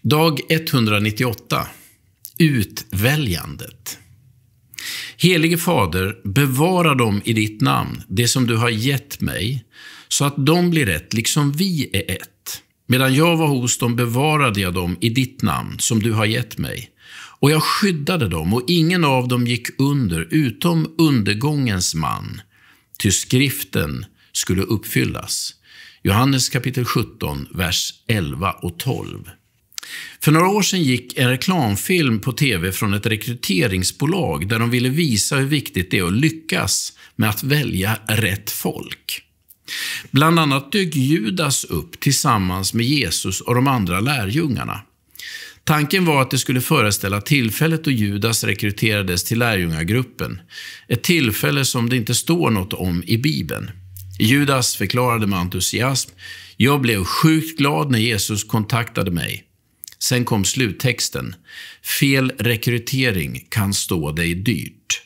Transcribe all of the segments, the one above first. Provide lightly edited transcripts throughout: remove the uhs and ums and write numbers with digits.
Dag 198. Utväljandet. Helige Fader, bevara dem i ditt namn, det som du har gett mig, så att de blir ett, liksom vi är ett. Medan jag var hos dem bevarade jag dem i ditt namn, som du har gett mig. Och jag skyddade dem, och ingen av dem gick under, utom undergångens man, ty skriften skulle uppfyllas. Johannes kapitel 17, vers 11 och 12. För några år sedan gick en reklamfilm på tv från ett rekryteringsbolag där de ville visa hur viktigt det är att lyckas med att välja rätt folk. Bland annat dök Judas upp tillsammans med Jesus och de andra lärjungarna. Tanken var att det skulle föreställa tillfället då Judas rekryterades till lärjungagruppen. Ett tillfälle som det inte står något om i Bibeln. Judas förklarade med entusiasm: jag blev sjukt glad när Jesus kontaktade mig. Sen kom sluttexten: fel rekrytering kan stå dig dyrt.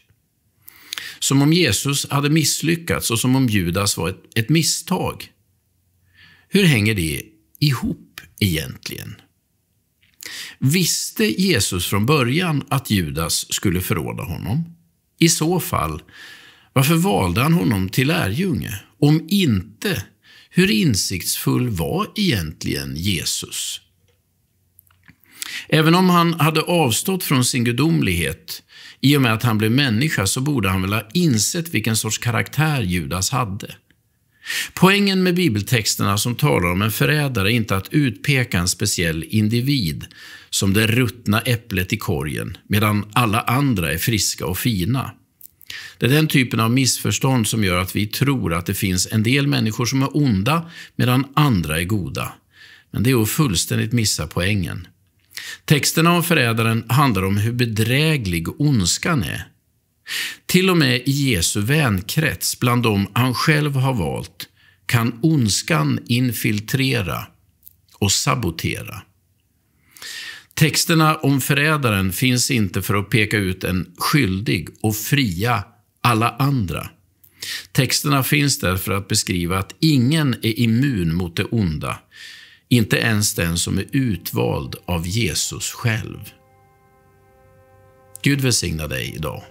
Som om Jesus hade misslyckats och som om Judas var ett misstag. Hur hänger det ihop egentligen? Visste Jesus från början att Judas skulle förråda honom? I så fall, varför valde han honom till lärjunge? Om inte, hur insiktsfull var egentligen Jesus? Även om han hade avstått från sin gudomlighet i och med att han blev människa, så borde han väl ha insett vilken sorts karaktär Judas hade. Poängen med bibeltexterna som talar om en förrädare är inte att utpeka en speciell individ som det ruttna äpplet i korgen, medan alla andra är friska och fina. Det är den typen av missförstånd som gör att vi tror att det finns en del människor som är onda medan andra är goda. Men det är att fullständigt missa poängen. Texterna om förrädaren handlar om hur bedräglig ondskan är. Till och med i Jesu vänkrets, bland dem han själv har valt, kan ondskan infiltrera och sabotera. Texterna om förrädaren finns inte för att peka ut en skyldig och fria alla andra. Texterna finns där för att beskriva att ingen är immun mot det onda, inte ens den som är utvald av Jesus själv. Gud välsigna dig idag.